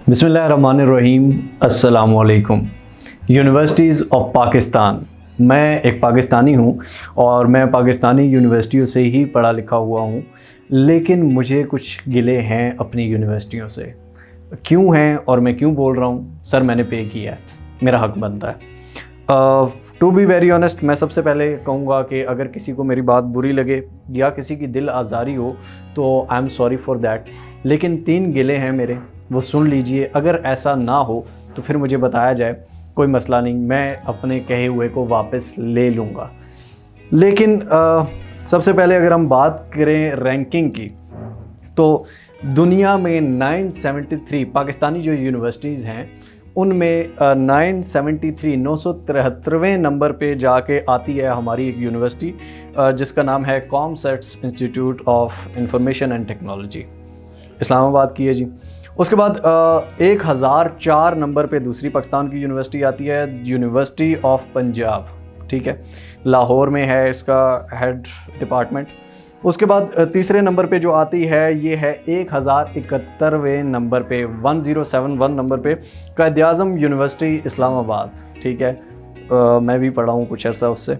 बिस्मिल्लाहिर्रहमानिर्रहीम। अस्सलामुअलैकुम। Universities of Pakistan. मैं एक पाकिस्तानी हूँ और मैं पाकिस्तानी यूनिवर्सिटियों से ही पढ़ा लिखा हुआ हूँ, लेकिन मुझे कुछ गिले हैं अपनी यूनिवर्सिटियों से। क्यों हैं और मैं क्यों बोल रहा हूँ? सर मैंने पे किया है, मेरा हक बनता है। टू बी वेरी ऑनेस्ट, मैं सबसे पहले कहूँगा कि अगर किसी को मेरी बात बुरी लगे या किसी की दिल आज़ारी हो तो आई एम सॉरी फॉर दैट, लेकिन 3 गिले हैं मेरे, वो सुन लीजिए। अगर ऐसा ना हो तो फिर मुझे बताया जाए, कोई मसला नहीं, मैं अपने कहे हुए को वापस ले लूँगा। लेकिन सबसे पहले अगर हम बात करें रैंकिंग की, तो दुनिया में 973 पाकिस्तानी जो यूनिवर्सिटीज़ हैं उनमें 973वें नंबर पे जाके आती है हमारी एक यूनिवर्सिटी जिसका नाम है COMSATS institute of information and technology, Islamabad की है जी। उसके बाद 1004 नंबर पे दूसरी पाकिस्तान की यूनिवर्सिटी आती है, यूनिवर्सिटी ऑफ पंजाब, ठीक है, लाहौर में है इसका हेड डिपार्टमेंट। उसके बाद तीसरे नंबर पे जो आती है ये है 1071वें नंबर पे, 1071 नंबर पे कायद-ए-आज़म यूनिवर्सिटी इस्लामाबाद, ठीक है। मैं भी पढ़ा हूँ कुछ अर्सा उससे।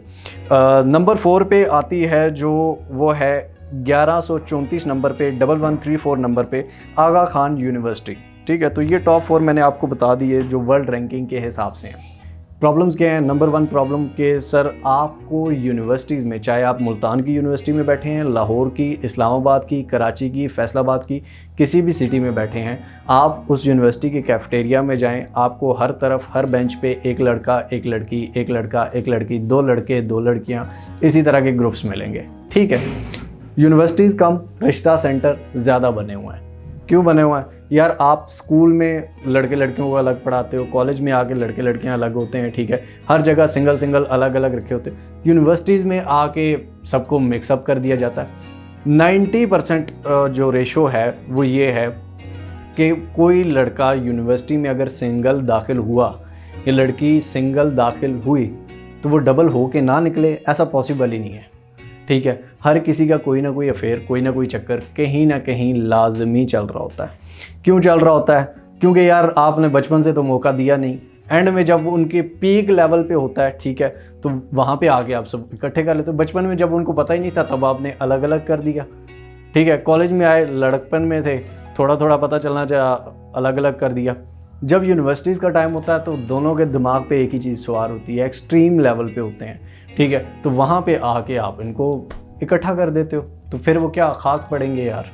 नंबर 4 पे आती है जो वो है 1134 नंबर पे, 1134 नंबर पे आगा खान यूनिवर्सिटी, ठीक है। तो ये टॉप 4 मैंने आपको बता दिए जो वर्ल्ड रैंकिंग के हिसाब से हैं। प्रॉब्लम्स क्या हैं? नंबर 1 प्रॉब्लम के सर आपको यूनिवर्सिटीज़ में, चाहे आप मुल्तान की यूनिवर्सिटी में बैठे हैं, लाहौर की, इस्लामाबाद की, कराची की, फैसलाबाद की, किसी भी सिटी में बैठे हैं, आप उस यूनिवर्सिटी के कैफ़ेटेरिया में जाएं, आपको हर तरफ हर बेंच पे एक लड़का, एक लड़की, एक लड़का, एक लड़की, 2 लड़के, 2 लड़कियाँ, इसी तरह के ग्रुप्स मिलेंगे, ठीक है। यूनिवर्सिटीज़ कम, रिश्ता सेंटर ज़्यादा बने हुए हैं। क्यों बने हुए हैं? यार आप स्कूल में लड़के लड़कियों को अलग पढ़ाते हो, कॉलेज में आके लड़के लड़कियां अलग होते हैं, ठीक है, हर जगह सिंगल अलग अलग रखे होते हैं। यूनिवर्सिटीज़ में आके सबको मिक्सअप कर दिया जाता है। 90% जो रेशो है वो ये है कि कोई लड़का यूनिवर्सिटी में अगर सिंगल दाखिल हुआ या लड़की सिंगल दाखिल हुई तो वो डबल हो के ना निकले, ऐसा पॉसिबल ही नहीं है, ठीक है। हर किसी का कोई ना कोई अफेयर, कोई ना कोई चक्कर कहीं ना कहीं लाजमी चल रहा होता है। क्यों चल रहा होता है? क्योंकि यार आपने बचपन से तो मौका दिया नहीं, एंड में जब उनके पीक लेवल पे होता है, ठीक है, तो वहाँ पे आके आप सब इकट्ठे कर लेते हो। बचपन में जब उनको पता ही नहीं था तब आपने अलग अलग कर दिया, ठीक है। कॉलेज में आए, लड़कपन में थे, थोड़ा थोड़ा पता चलना चाहिए, अलग अलग कर दिया। जब यूनिवर्सिटीज़ का टाइम होता है तो दोनों के दिमाग पे एक ही चीज़ सवार होती है, एक्सट्रीम लेवल पे होते हैं, ठीक है। तो वहाँ पे आके आप इनको इकट्ठा कर देते हो, तो फिर वो क्या खाक पड़ेंगे यार,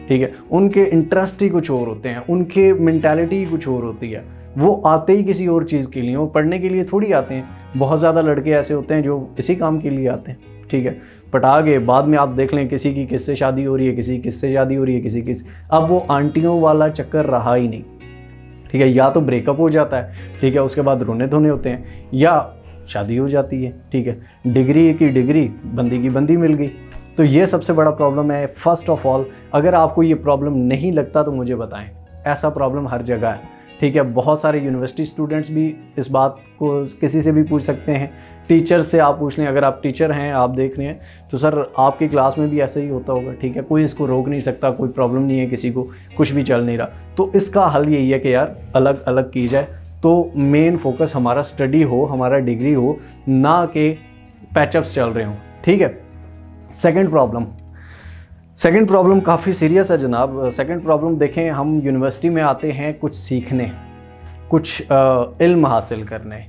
ठीक है। उनके इंटरेस्ट ही कुछ और होते हैं, उनके मेंटालिटी ही कुछ और होती है, वो आते ही किसी और चीज़ के लिए, वो पढ़ने के लिए थोड़ी आते हैं। बहुत ज़्यादा लड़के ऐसे होते हैं जो इसी काम के लिए आते हैं, ठीक है। पटा के बाद में आप देख लें किसी की किससे शादी हो रही है, किसी किससे शादी हो रही है, किसी किस, अब वो आंटियों वाला चक्कर रहा ही नहीं, ठीक है। या तो ब्रेकअप हो जाता है, ठीक है, उसके बाद रोने धोने होते हैं, या शादी हो जाती है, ठीक है। डिग्री की डिग्री, बंदी की बंदी मिल गई। तो ये सबसे बड़ा प्रॉब्लम है। फर्स्ट ऑफ ऑल, अगर आपको ये प्रॉब्लम नहीं लगता तो मुझे बताएं, ऐसा प्रॉब्लम हर जगह है, ठीक है। बहुत सारे यूनिवर्सिटी स्टूडेंट्स भी इस बात को किसी से भी पूछ सकते हैं, टीचर से आप पूछ लें, अगर आप टीचर हैं, आप देख रहे हैं तो सर आपकी क्लास में भी ऐसे ही होता होगा, ठीक है। कोई इसको रोक नहीं सकता, कोई प्रॉब्लम नहीं है किसी को, कुछ भी चल नहीं रहा। तो इसका हल यही है कि यार अलग अलग की जाए, तो मेन फोकस हमारा स्टडी हो, हमारा डिग्री हो, ना कि पैचअप्स चल रहे हों, ठीक है। सेकंड प्रॉब्लम काफ़ी सीरियस है जनाब। सेकंड प्रॉब्लम देखें, हम यूनिवर्सिटी में आते हैं कुछ सीखने, कुछ इल्म हासिल करने,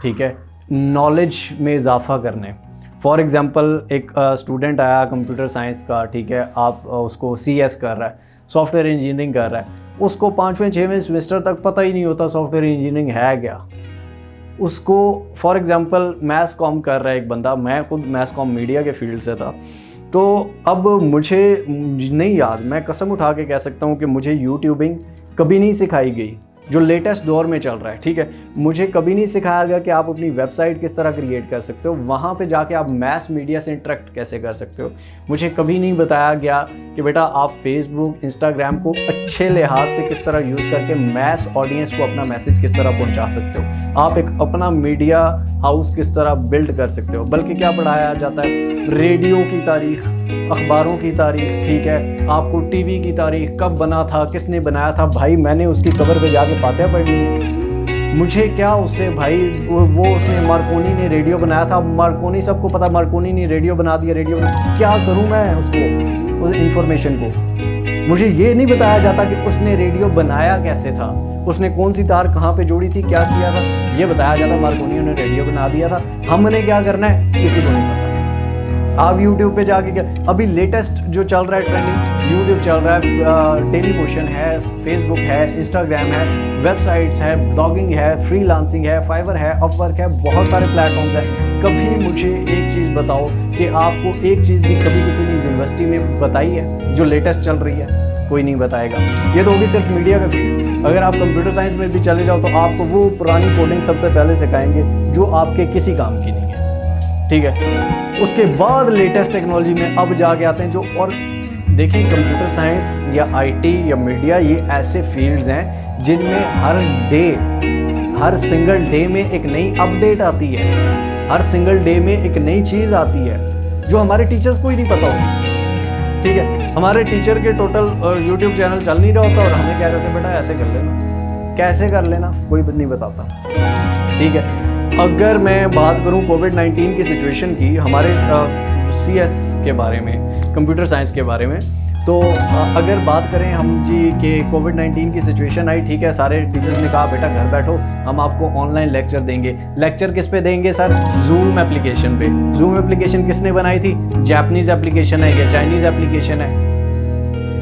ठीक है, नॉलेज में इजाफा करने। फॉर एग्ज़ाम्पल एक स्टूडेंट आया कंप्यूटर साइंस का, ठीक है, आप उसको CS कर रहा है, सॉफ्टवेयर इंजीनियरिंग कर रहा है, उसको 5वें 6वें सेमेस्टर तक पता ही नहीं होता सॉफ्टवेयर इंजीनियरिंग है क्या। उसको फॉर एग्ज़ाम्पल मैथ्स कॉम कर रहा है एक बंदा, मैं खुद मैथ्स कॉम मीडिया के फील्ड से था, तो अब मुझे नहीं याद, मैं कसम उठा के कह सकता हूँ कि मुझे यूट्यूबिंग कभी नहीं सिखाई गई, जो लेटेस्ट दौर में चल रहा है, ठीक है। मुझे कभी नहीं सिखाया गया कि आप अपनी वेबसाइट किस तरह क्रिएट कर सकते हो, वहाँ पे जाके आप मैस मीडिया से इंटरेक्ट कैसे कर सकते हो। मुझे कभी नहीं बताया गया कि बेटा आप फेसबुक, इंस्टाग्राम को अच्छे लिहाज से किस तरह यूज़ करके मैस ऑडियंस को अपना मैसेज किस तरह पहुँचा सकते हो, आप एक अपना मीडिया हाउस किस तरह बिल्ड कर सकते हो। बल्कि क्या पढ़ाया जाता है, रेडियो की तारीख, अखबारों की तारीख, ठीक है, आपको टीवी की तारीख, कब बना था, किसने बनाया था, भाई मैंने उसकी कब्र पे जाके फातिहा पढ़ ली है। मुझे क्या उससे भाई, वो उसने मार्कोनी ने रेडियो बनाया था, मार्कोनी सबको पता, मार्कोनी ने रेडियो बना दिया, रेडियो क्या करूँ मैं उसको, उस इंफॉर्मेशन को। मुझे ये नहीं बताया जाता कि उसने रेडियो बनाया कैसे था, उसने कौन सी तार कहाँ पे जोड़ी थी, क्या किया था, ये बताया जाता मार्कोनी ने रेडियो बना दिया था। हमने क्या करना है किसी को नहीं पता। आप YouTube पे जाके क्या, अभी लेटेस्ट जो चल रहा है ट्रेंडिंग, YouTube चल रहा है, टेलीमोशन है, फेसबुक है, इंस्टाग्राम है, वेबसाइट्स है, ब्लॉगिंग है, फ्रीलांसिंग है, फाइवर है, अपवर्क है, बहुत सारे प्लेटफॉर्म्स हैं। कभी मुझे एक चीज़ बताओ कि आपको एक चीज़ भी कभी किसी ने यूनिवर्सिटी में बताई है जो लेटेस्ट चल रही है? कोई नहीं बताएगा। ये तो होगी सिर्फ मीडिया का फील्ड। अगर आप कंप्यूटर साइंस में भी चले जाओ तो आपको वो पुरानी कोडिंग सबसे पहले सिखाएंगे जो आपके किसी काम की नहीं है, ठीक है। उसके बाद लेटेस्ट टेक्नोलॉजी में अब जाके आते हैं जो, और देखिए कंप्यूटर साइंस या आईटी या मीडिया, ये ऐसे फील्ड्स हैं जिनमें हर सिंगल डे में एक नई अपडेट आती है, हर सिंगल डे में एक नई चीज़ आती है जो हमारे टीचर्स को ही नहीं पता होती, ठीक है। हमारे टीचर के टोटल यूट्यूब चैनल चल नहीं रहा होता और हमें कह रहे होते बेटा ऐसे कर लेना, कैसे कर लेना, कोई नहीं बताता, ठीक है। अगर मैं बात करूं कोविड-19 की सिचुएशन की, हमारे CS के बारे में, कंप्यूटर साइंस के बारे में, तो अगर बात करें हम जी कि कोविड-19 की सिचुएशन आई, ठीक है, सारे टीचर्स ने कहा बेटा घर बैठो, हम आपको ऑनलाइन लेक्चर देंगे। लेक्चर किस पे देंगे सर? जूम एप्लीकेशन पे। जूम एप्लीकेशन किसने बनाई थी? जापानीज़ एप्लीकेशन है या चाइनीज़ एप्लीकेशन है?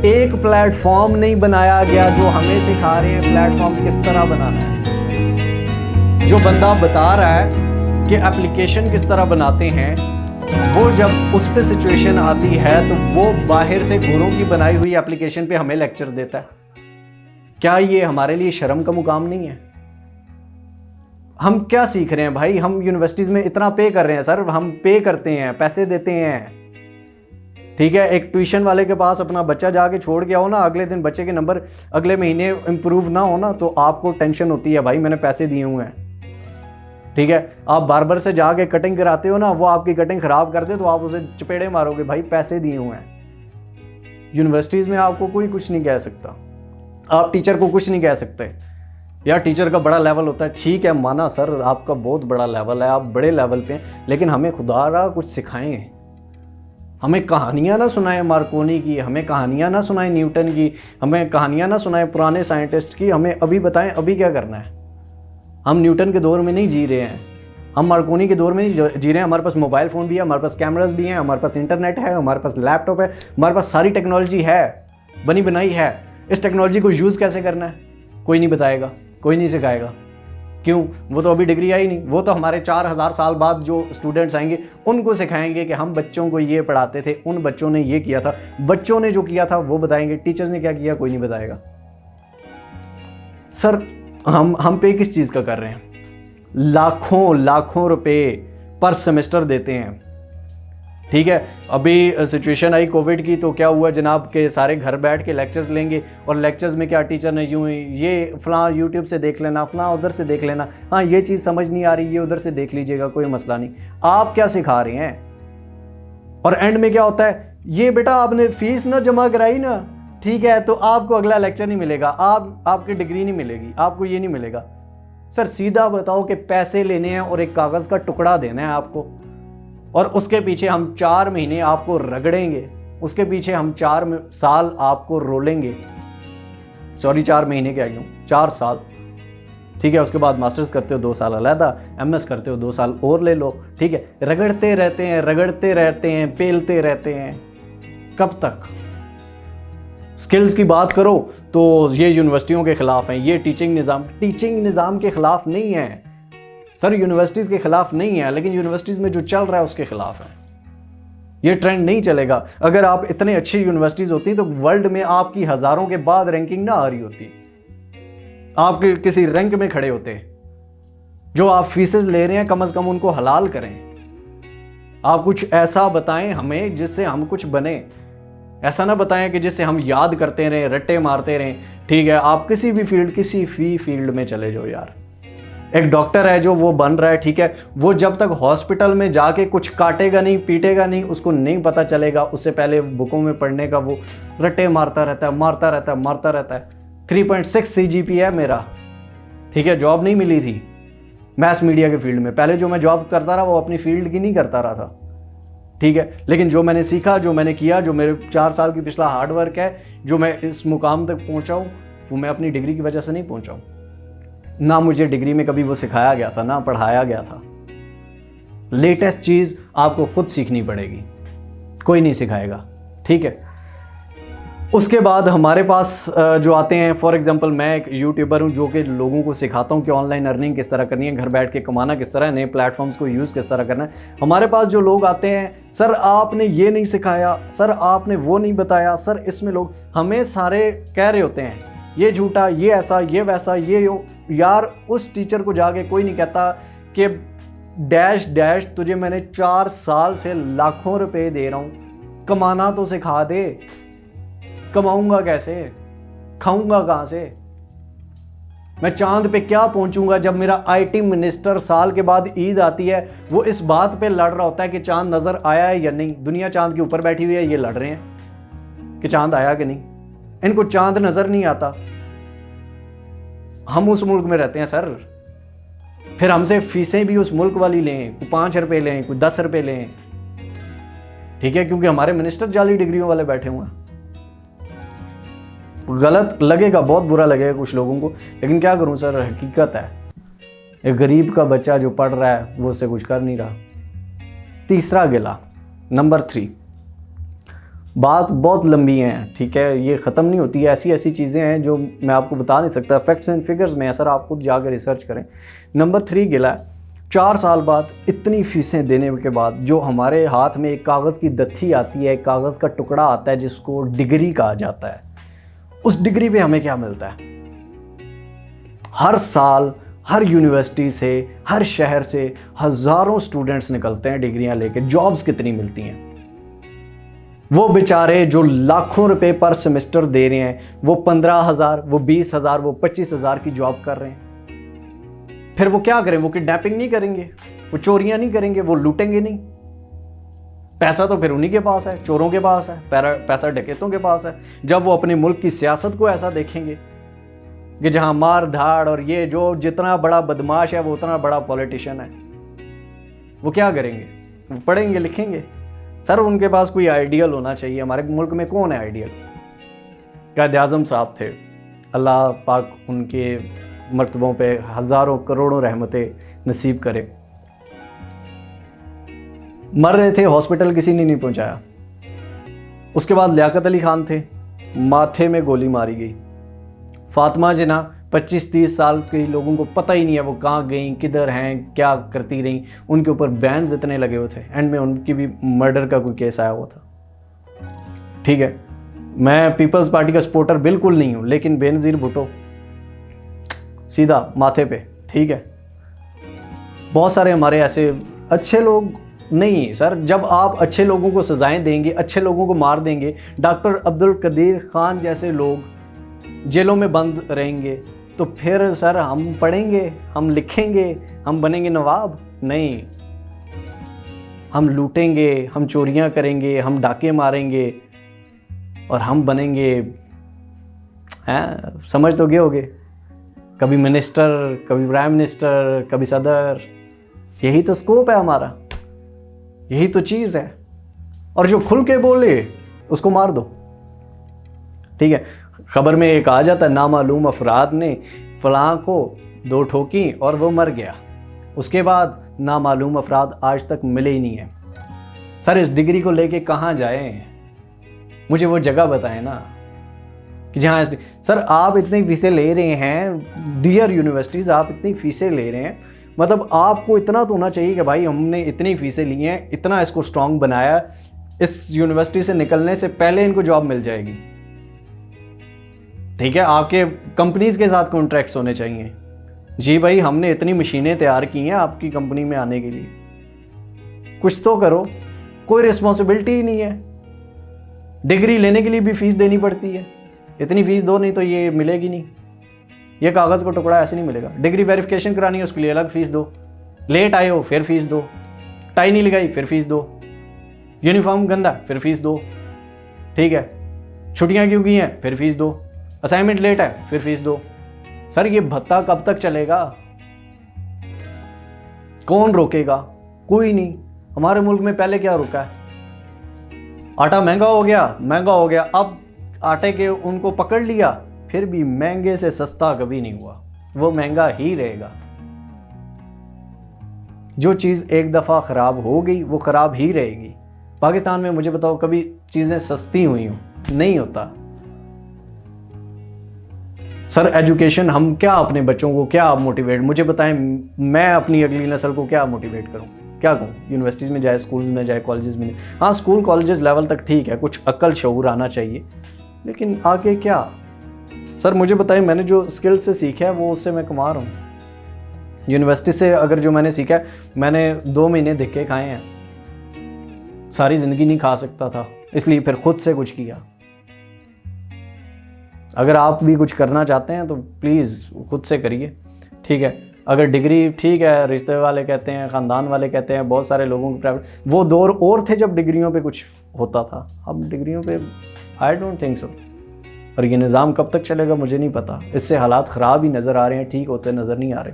एक प्लेटफॉर्म नहीं बनाया गया जो हमें सिखा रहे हैं प्लेटफॉर्म किस तरह बनाना है। जो बंदा बता रहा है कि एप्लीकेशन किस तरह बनाते हैं, वो जब उस पे सिचुएशन आती है तो वो बाहर से गुरुओं की बनाई हुई एप्लीकेशन पे हमें लेक्चर देता है। क्या ये हमारे लिए शर्म का मुकाम नहीं है? हम क्या सीख रहे हैं भाई? हम यूनिवर्सिटीज़ में इतना पे कर रहे हैं सर, हम पे करते हैं, पैसे देते हैं, ठीक है। एक ट्यूशन वाले के पास अपना बच्चा जाके छोड़ के आओ ना, अगले दिन बच्चे के नंबर अगले महीने इम्प्रूव ना हो ना, तो आपको टेंशन होती है भाई मैंने पैसे दिए हुए हैं, ठीक है। आप बार्बर से जाके कटिंग कराते हो ना, वो आपकी कटिंग ख़राब कर दे तो आप उसे चपेड़े मारोगे, भाई पैसे दिए हुए हैं। यूनिवर्सिटीज़ में आपको कोई कुछ नहीं कह सकता, आप टीचर को कुछ नहीं कह सकते। यार टीचर का बड़ा लेवल होता है, ठीक है माना सर आपका बहुत बड़ा लेवल है, आप बड़े लेवल पे हैं, लेकिन हमें खुदा कुछ सिखाएं, हमें कहानियाँ ना सुनाएं मार्कोनी की, हमें कहानियाँ ना सुनाएं न्यूटन की, हमें कहानियाँ ना सुनाएं पुराने साइंटिस्ट की, हमें अभी बताएं अभी क्या करना है। हम न्यूटन के दौर में नहीं जी रहे हैं, हम मार्कोनी के दौर में नहीं जी रहे हैं। हमारे पास मोबाइल फ़ोन भी है, हमारे पास कैमरास भी हैं, हमारे पास इंटरनेट है, हमारे पास लैपटॉप है, हमारे पास सारी टेक्नोलॉजी है, बनी बनाई है। इस टेक्नोलॉजी को यूज़ कैसे करना है कोई नहीं बताएगा, कोई नहीं सिखाएगा। क्यों? वो तो अभी डिग्री आई नहीं, वो तो हमारे 4000 साल बाद जो स्टूडेंट्स आएंगे उनको सिखाएंगे कि हम बच्चों को ये पढ़ाते थे, उन बच्चों ने ये किया था, बच्चों ने जो किया था वो बताएंगे, टीचर्स ने क्या किया कोई नहीं बताएगा। सर हम पे किस चीज़ का कर रहे हैं? लाखों रुपए पर सेमेस्टर देते हैं, ठीक है। अभी सिचुएशन आई कोविड की तो क्या हुआ जनाब के सारे घर बैठ के लेक्चर्स लेंगे, और लेक्चर्स में क्या टीचर ने यूँ ये फलां यूट्यूब से देख लेना, फलां उधर से देख लेना, हाँ ये चीज़ समझ नहीं आ रही ये उधर से देख लीजिएगा, कोई मसला नहीं। आप क्या सिखा रहे हैं? और एंड में क्या होता है, ये बेटा आपने फीस ना जमा कराई ना, ठीक है, तो आपको अगला लेक्चर नहीं मिलेगा, आपकी डिग्री नहीं मिलेगी, आपको ये नहीं मिलेगा। सर सीधा बताओ कि पैसे लेने हैं और एक कागज़ का टुकड़ा देना है आपको, और उसके पीछे हम 4 महीने आपको रगड़ेंगे, उसके पीछे हम 4 साल आपको रोलेंगे, सॉरी 4 महीने क्या क्यों 4 साल, ठीक है। उसके बाद मास्टर्स करते हो 2 साल अलहदा, MS करते हो 2 साल और ले लो, ठीक है। रगड़ते रहते हैं, पेलते रहते हैं, कब तक? स्किल्स की बात करो तो ये यूनिवर्सिटियों के ख़िलाफ़ हैं, ये टीचिंग निज़ाम के ख़िलाफ़ नहीं है सर, यूनिवर्सिटीज़ के ख़िलाफ़ नहीं है, लेकिन यूनिवर्सिटीज़ में जो चल रहा है उसके ख़िलाफ़ है। ये ट्रेंड नहीं चलेगा। अगर आप इतने अच्छी यूनिवर्सिटीज़ होती तो वर्ल्ड में आपकी हज़ारों के बाद रैंकिंग ना आ रही होती, आप किसी रैंक में खड़े होते। जो आप फीसेस ले रहे हैं कम से कम उनको हलाल करें, आप कुछ ऐसा बताएं हमें जिससे हम कुछ बने, ऐसा ना बताएं कि जिससे हम याद करते रहें, रट्टे मारते रहें, ठीक है। आप किसी भी फील्ड में चले जाओ यार, एक डॉक्टर है जो वो बन रहा है, ठीक है, वो जब तक हॉस्पिटल में जाके कुछ काटेगा नहीं, पीटेगा नहीं, उसको नहीं पता चलेगा। उससे पहले बुकों में पढ़ने का वो रट्टे मारता रहता है। 3.6 CGPA है मेरा, ठीक है। जॉब नहीं मिली थी मैस मीडिया के फील्ड में। पहले जो मैं जॉब करता रहा वो अपनी फील्ड की नहीं करता रहा था, ठीक है। लेकिन जो मैंने सीखा, जो मैंने किया, जो मेरे 4 साल की पिछला हार्डवर्क है, जो मैं इस मुकाम तक पहुंचा हूँ, वो मैं अपनी डिग्री की वजह से नहीं पहुंचा हूँ। ना मुझे डिग्री में कभी वो सिखाया गया था, ना पढ़ाया गया था। लेटेस्ट चीज़ आपको खुद सीखनी पड़ेगी, कोई नहीं सिखाएगा, ठीक है। उसके बाद हमारे पास जो आते हैं, फॉर एग्जांपल मैं एक यूट्यूबर हूँ जो कि लोगों को सिखाता हूँ कि ऑनलाइन अर्निंग किस तरह करनी है, घर बैठ के कमाना किस तरह है, नए प्लेटफॉर्म्स को यूज़ किस तरह करना है। हमारे पास जो लोग आते हैं, सर आपने ये नहीं सिखाया, सर आपने वो नहीं बताया, सर इसमें लोग हमें सारे कह रहे होते हैं ये झूठा, ये ऐसा, ये वैसा, ये यार उस टीचर को जाके कोई नहीं कहता कि डैश डैश तुझे मैंने 4 साल से लाखों रुपए दे रहा हूँ, कमाना तो सिखा दे। कमाऊंगा कैसे, खाऊंगा कहाँ से, मैं चांद पे क्या पहुंचूंगा जब मेरा IT मिनिस्टर साल के बाद ईद आती है वो इस बात पे लड़ रहा होता है कि चांद नजर आया है या नहीं। दुनिया चांद के ऊपर बैठी हुई है, ये लड़ रहे हैं कि चांद आया कि नहीं। इनको चांद नजर नहीं आता। हम उस मुल्क में रहते हैं सर, फिर हमसे फीसें भी उस मुल्क वाली लें, कोई 5 रुपए लें, कोई 10 रुपए लें, ठीक है, क्योंकि हमारे मिनिस्टर जाली डिग्रियों वाले बैठे हुए हैं। गलत लगेगा, बहुत बुरा लगेगा कुछ लोगों को, लेकिन क्या करूं सर, हकीकत है। एक गरीब का बच्चा जो पढ़ रहा है वो उससे कुछ कर नहीं रहा। तीसरा गिला, नंबर 3, बात बहुत लंबी है, ठीक है, ये ख़त्म नहीं होती है। ऐसी ऐसी चीज़ें हैं जो मैं आपको बता नहीं सकता, फैक्ट्स एंड फिगर्स में है सर, आप खुद जाकर रिसर्च करें। नंबर 3 गिला है, 4 साल बाद इतनी फीसें देने के बाद जो हमारे हाथ में एक कागज़ की दत्थी आती है, एक कागज़ का टुकड़ा आता है जिसको डिग्री कहा जाता है, उस डिग्री पे हमें क्या मिलता है? हर साल हर यूनिवर्सिटी से, हर शहर से हज़ारों स्टूडेंट्स निकलते हैं डिग्रियां लेके। जॉब्स कितनी मिलती हैं? वो बेचारे जो लाखों रुपए पर सेमेस्टर दे रहे हैं, वो 15,000, वो 20,000, वो 25,000 की जॉब कर रहे हैं। फिर वो क्या करें? वो किडनैपिंग नहीं करेंगे, वो चोरियां नहीं करेंगे, वो लूटेंगे नहीं। पैसा तो फिर उन्हीं के पास है, चोरों के पास है, पैसा डकैतों के पास है। जब वो अपने मुल्क की सियासत को ऐसा देखेंगे कि जहां मार धाड़ और ये जो जितना बड़ा बदमाश है वो उतना बड़ा पॉलिटिशियन है, वो क्या करेंगे? वो पढ़ेंगे लिखेंगे? सर उनके पास कोई आइडियल होना चाहिए। हमारे मुल्क में कौन है आइडियल? कायद-ए-आज़म साहब थे, अल्लाह पाक उनके मर्तबों पे हज़ारों करोड़ों रहमतें नसीब करे। मर रहे थे, हॉस्पिटल किसी ने नहीं पहुंचाया। उसके बाद लियाकत अली खान थे, माथे में गोली मारी गई। फातिमा जिन्ना 25-30 साल के लोगों को पता ही नहीं है वो कहाँ गई, किधर हैं, क्या करती रहीं। उनके ऊपर बैन्स इतने लगे हुए थे, एंड में उनकी भी मर्डर का कोई केस आया हुआ था। ठीक है, मैं पीपल्स पार्टी का सपोर्टर बिल्कुल नहीं हूँ, लेकिन बेनज़ीर भुट्टो सीधा माथे पे, ठीक है। बहुत सारे हमारे ऐसे अच्छे लोग नहीं सर। जब आप अच्छे लोगों को सजाएं देंगे, अच्छे लोगों को मार देंगे, डॉक्टर अब्दुल कदीर खान जैसे लोग जेलों में बंद रहेंगे, तो फिर सर हम पढ़ेंगे, हम लिखेंगे, हम बनेंगे नवाब? नहीं, हम लूटेंगे, हम चोरियां करेंगे, हम डाके मारेंगे और हम बनेंगे, हैं, समझ तो गए होगे, कभी मिनिस्टर, कभी प्राइम मिनिस्टर, कभी सदर। यही तो स्कोप है हमारा, यही तो चीज़ है। और जो खुल के बोले उसको मार दो, ठीक है। खबर में एक आ जाता है, नामालूम अफराद ने फलां को 2 ठोकी और वो मर गया। उसके बाद नामालूम अफराद आज तक मिले ही नहीं है। सर इस डिग्री को लेके कहाँ जाएं? मुझे वो जगह बताएं ना कि जहाँ सर आप इतनी फीसें ले रहे हैं, डियर यूनिवर्सिटीज़, आप इतनी फीसें ले रहे हैं, मतलब आपको इतना तो होना चाहिए कि भाई हमने इतनी फीसें ली हैं, इतना इसको स्ट्रॉन्ग बनाया, इस यूनिवर्सिटी से निकलने से पहले इनको जॉब मिल जाएगी, ठीक है। आपके कंपनीज़ के साथ कॉन्ट्रैक्ट्स होने चाहिए। जी भाई हमने इतनी मशीनें तैयार की हैं आपकी कंपनी में आने के लिए, कुछ तो करो। कोई रिस्पॉन्सिबिलिटी ही नहीं है। डिग्री लेने के लिए भी फीस देनी पड़ती है, इतनी फीस दो नहीं तो ये मिलेगी नहीं। ये कागज़ का टुकड़ा ऐसे नहीं मिलेगा। डिग्री वेरिफिकेशन करानी है, उसके लिए अलग फ़ीस दो। लेट आए हो फिर फीस दो। टाई नहीं लगाई फिर फीस दो। यूनिफॉर्म गंदा फिर फीस दो। ठीक है, छुट्टियां क्यों की हैं फिर फीस दो। असाइनमेंट लेट है फिर फीस दो। सर ये भत्ता कब तक चलेगा? कौन रोकेगा? कोई नहीं। हमारे मुल्क में पहले क्या रुका है? आटा महंगा हो गया, अब आटे के उनको पकड़ लिया, फिर भी महंगे से सस्ता कभी नहीं हुआ, वो महंगा ही रहेगा। जो चीज़ एक दफ़ा ख़राब हो गई वो ख़राब ही रहेगी। पाकिस्तान में मुझे बताओ कभी चीज़ें सस्ती हुई हों? नहीं होता। सर एजुकेशन, हम क्या अपने बच्चों को क्या मोटिवेट, मुझे बताएं, मैं अपनी अगली नस्ल को क्या मोटिवेट करूं, क्या कहूँ? यूनिवर्सिटीज़ में जाए, स्कूल में जाए, कॉलेजेस में। हाँ, स्कूल कॉलेजेस लेवल तक ठीक है, कुछ अक्ल शऊर आना चाहिए, लेकिन आगे क्या? सर मुझे बताएं, मैंने जो स्किल से सीखा है वो उससे मैं कमा रहा हूँ। यूनिवर्सिटी से अगर जो मैंने सीखा है, मैंने 2 महीने धक्के खाए हैं, सारी ज़िंदगी नहीं खा सकता था, इसलिए फिर खुद से कुछ किया। अगर आप भी कुछ करना चाहते हैं तो प्लीज़ खुद से करिए। ठीक है, अगर डिग्री ठीक है, रिश्ते वाले कहते हैं, ख़ानदान वाले कहते हैं, बहुत सारे लोगों के प्राइवेट, वो दौर और थे जब डिग्रियों पे कुछ होता था। अब डिग्रियों पे आई डोंट थिंक सो। और ये निज़ाम कब तक चलेगा मुझे नहीं पता। इससे हालात ख़राब ही नज़र आ रहे हैं, ठीक होते नज़र नहीं आ रहे।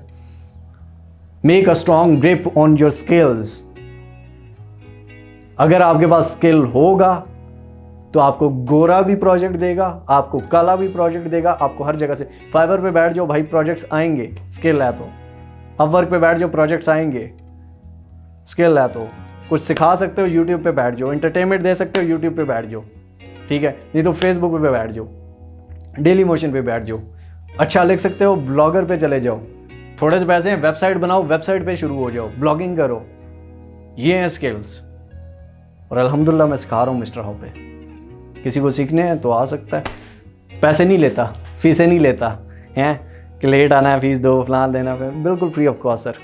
Make a strong grip on your skills. अगर आपके पास स्किल होगा तो आपको गोरा भी प्रोजेक्ट देगा, आपको काला भी प्रोजेक्ट देगा, आपको हर जगह से। फाइवर पे बैठ जाओ भाई, प्रोजेक्ट्स आएंगे, स्किल है तो। अपवर्क पे बैठ जाओ, प्रोजेक्ट्स आएंगे, स्किल है तो। कुछ सिखा सकते हो, यूट्यूब पे बैठ जाओ। एंटरटेनमेंट दे सकते हो, यूट्यूब पे बैठ जाओ। ठीक है, नहीं तो फेसबुक पे बैठ जाओ, डेली मोशन पे बैठ जाओ। अच्छा लिख सकते हो, ब्लॉगर पे चले जाओ, थोड़े से पैसे हैं, वेबसाइट बनाओ, वेबसाइट पे शुरू हो जाओ, ब्लॉगिंग करो। ये हैं स्किल्स, और अल्हम्दुलिल्लाह मैं सिखा रहा हूँ मिस्टर हाउ पे। किसी को सीखने हैं तो आ सकता है, पैसे नहीं लेता, फीसें नहीं लेता हैं कि लेट आना है फीस दो, फलान देना है, बिल्कुल free of cost sir.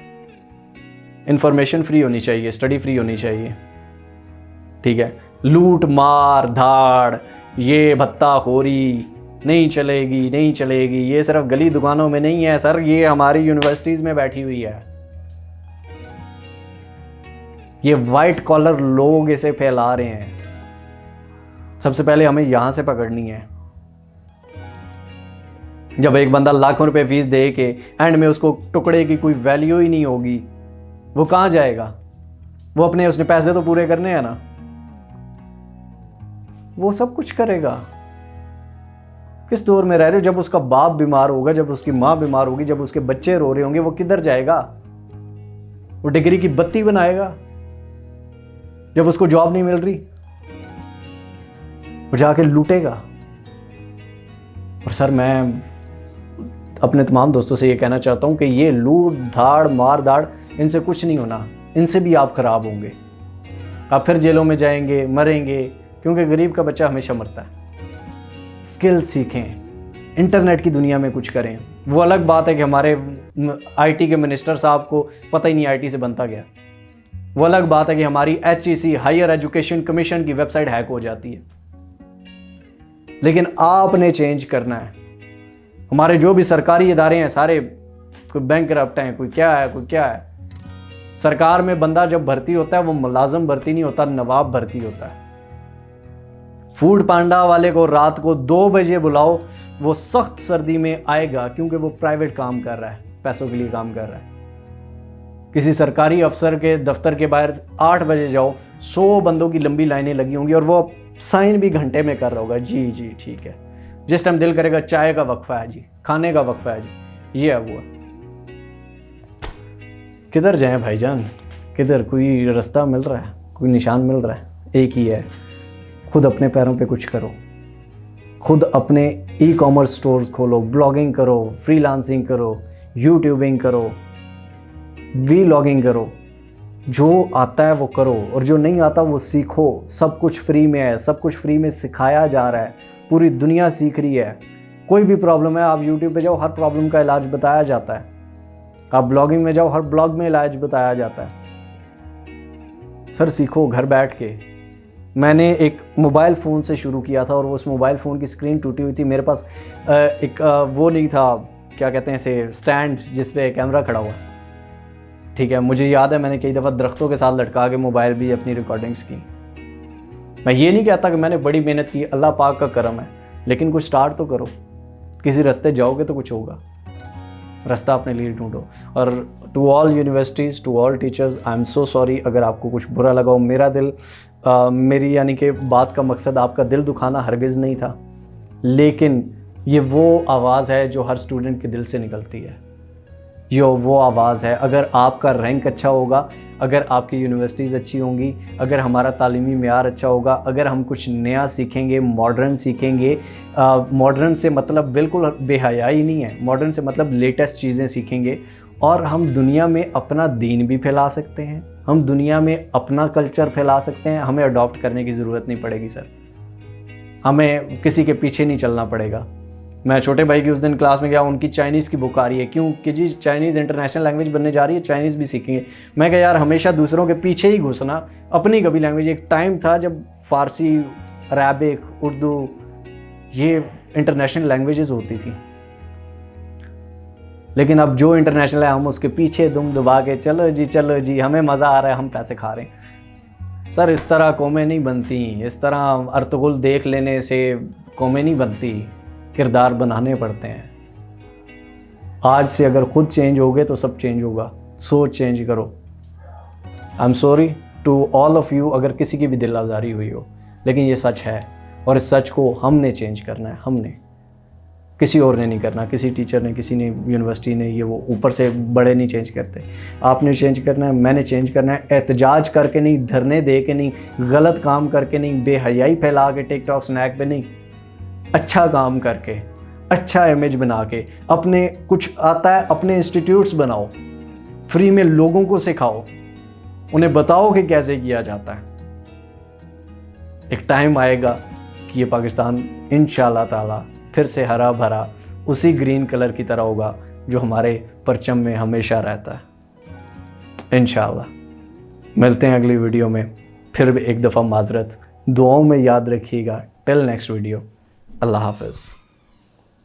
Information free होनी चाहिए, स्टडी फ्री होनी चाहिए। ठीक है, लूट मार धाड़, ये भत्ताखोरी नहीं चलेगी, नहीं चलेगी। ये सिर्फ गली दुकानों में नहीं है सर, ये हमारी यूनिवर्सिटीज़ में बैठी हुई है। ये वाइट कॉलर लोग इसे फैला रहे हैं। सबसे पहले हमें यहां से पकड़नी है। जब एक बंदा लाखों रुपए फीस दे के एंड में उसको टुकड़े की कोई वैल्यू ही नहीं होगी, वो कहां जाएगा? वो अपने उसने पैसे तो पूरे करने हैं ना, वो सब कुछ करेगा। किस दौर में रह रहे हो? जब उसका बाप बीमार होगा, जब उसकी माँ बीमार होगी, जब उसके बच्चे रो रहे होंगे, वो किधर जाएगा? वो डिग्री की बत्ती बनाएगा। जब उसको जॉब नहीं मिल रही, वो जाके लूटेगा। और सर मैं अपने तमाम दोस्तों से ये कहना चाहता हूँ कि ये लूट धाड़ मार धाड़, इनसे कुछ नहीं होना, इनसे भी आप खराब होंगे। आप फिर जेलों में जाएंगे, मरेंगे, क्योंकि गरीब का बच्चा हमेशा मरता है। स्किल सीखें, इंटरनेट की दुनिया में कुछ करें। वो अलग बात है कि हमारे आईटी के मिनिस्टर साहब को पता ही नहीं आईटी से बनता गया। वो अलग बात है कि हमारी HEC हायर एजुकेशन कमीशन की वेबसाइट हैक हो जाती है। लेकिन आपने चेंज करना है। हमारे जो भी सरकारी इदारे हैं सारे, कोई बैंक करप्ट हैं, कोई क्या है, कोई क्या है। सरकार में बंदा जब भर्ती होता है वो मुलाजम भर्ती नहीं होता, नवाब भर्ती होता है। फूड पांडा वाले को रात को 2 बजे बुलाओ, वो सख्त सर्दी में आएगा, क्योंकि वो प्राइवेट काम कर रहा है, पैसों के लिए काम कर रहा है। किसी सरकारी अफसर के दफ्तर के बाहर 8 बजे जाओ, 100 बंदों की लंबी लाइनें लगी होंगी, और वो साइन भी घंटे में कर रहा होगा। जी जी ठीक है, जिस टाइम दिल करेगा चाय का वक्फा है जी, खाने का वक्फा है जी, ये है वो है। किधर जाएं भाईजान, किधर? कोई रास्ता मिल रहा है, कोई निशान मिल रहा है? एक ही है, खुद अपने पैरों पे कुछ करो, खुद अपने ई-कॉमर्स स्टोर्स खोलो, ब्लॉगिंग करो, फ्रीलांसिंग करो, यूट्यूबिंग करो, वीलॉगिंग करो। जो आता है वो करो, और जो नहीं आता वो सीखो। सब कुछ फ्री में है, सब कुछ फ्री में सिखाया जा रहा है, पूरी दुनिया सीख रही है। कोई भी प्रॉब्लम है, आप यूट्यूब पे जाओ, हर प्रॉब्लम का इलाज बताया जाता है। आप ब्लॉगिंग में जाओ, हर ब्लॉग में इलाज बताया जाता है। सर सीखो घर बैठ के। मैंने एक मोबाइल फ़ोन से शुरू किया था, और उस मोबाइल फ़ोन की स्क्रीन टूटी हुई थी। मेरे पास एक वो नहीं था, क्या कहते हैं इसे, स्टैंड जिस पे कैमरा खड़ा हुआ है, ठीक है। मुझे याद है मैंने कई दफ़ा दरख्तों के साथ लटका के मोबाइल भी अपनी रिकॉर्डिंग्स की। मैं ये नहीं कहता कि मैंने बड़ी मेहनत की, अल्लाह पाक का करम है, लेकिन कुछ स्टार्ट तो करो। किसी रास्ते जाओगे तो कुछ होगा, रास्ता अपने लिए ढूंढो। और to all universities, to all teachers, I am so sorry अगर आपको कुछ बुरा लगा हो। मेरा दिल मेरी यानी कि बात का मकसद आपका दिल दुखाना हरगिज़ नहीं था, लेकिन ये वो आवाज़ है जो हर स्टूडेंट के दिल से निकलती है। ये वो आवाज़ है, अगर आपका रैंक अच्छा होगा, अगर आपकी यूनिवर्सिटीज़ अच्छी होंगी, अगर हमारा तालीमी मेयार अच्छा होगा, अगर हम कुछ नया सीखेंगे, मॉडर्न सीखेंगे, मॉडर्न से मतलब बिल्कुल बेहयाई नहीं है, मॉडर्न से मतलब लेटेस्ट चीज़ें सीखेंगे, और हम दुनिया में अपना दीन भी फैला सकते हैं, हम दुनिया में अपना कल्चर फैला सकते हैं। हमें अडॉप्ट करने की ज़रूरत नहीं पड़ेगी सर, हमें किसी के पीछे नहीं चलना पड़ेगा। मैं छोटे भाई की उस दिन क्लास में गया, उनकी चाइनीज़ की बुक आ रही है, क्यों कि जी चाइनीज़ इंटरनेशनल लैंग्वेज बनने जा रही है, चाइनीज़ भी सीखेंगे। मैं कहा यार हमेशा दूसरों के पीछे ही घुसना, अपनी कभी लैंग्वेज। एक टाइम था जब फ़ारसी, अरबिक, उर्दू ये इंटरनेशनल लैंग्वेजेस होती थी, लेकिन अब जो इंटरनेशनल है हम उसके पीछे दुम दबा के चलो जी हमें मज़ा आ रहा है, हम पैसे खा रहे हैं। सर इस तरह कौमें नहीं बनती, इस तरह अर्तुगरुल देख लेने से कौमें नहीं बनती, किरदार बनाने पड़ते हैं। आज से अगर खुद चेंज होगे तो सब चेंज होगा, सोच चेंज करो। I am sorry to all of you अगर किसी की भी दिल आज़ारी हुई हो, लेकिन ये सच है, और इस सच को हमने चेंज करना है, हमने, किसी और ने नहीं करना, किसी टीचर ने, किसी ने, यूनिवर्सिटी ने, ये वो ऊपर से बड़े नहीं चेंज करते। आपने चेंज करना है, मैंने चेंज करना है, एहतजाज करके नहीं, धरने दे के नहीं, गलत काम करके नहीं, बेहयाई फैला के टिकटॉक स्नैक पे नहीं, अच्छा काम करके, अच्छा इमेज बना के, अपने कुछ आता है अपने इंस्टीट्यूट्स बनाओ, फ्री में लोगों को सिखाओ, उन्हें बताओ कि कैसे किया जाता है। एक टाइम आएगा कि ये पाकिस्तान इंशाअल्लाह ताला फिर से हरा भरा उसी ग्रीन कलर की तरह होगा जो हमारे परचम में हमेशा रहता है। इंशाअल्लाह मिलते हैं अगली वीडियो में, फिर एक दफ़ा माजरत, दुआओं में याद रखिएगा। टिल नेक्स्ट वीडियो, अल्लाह हाफ़िज़।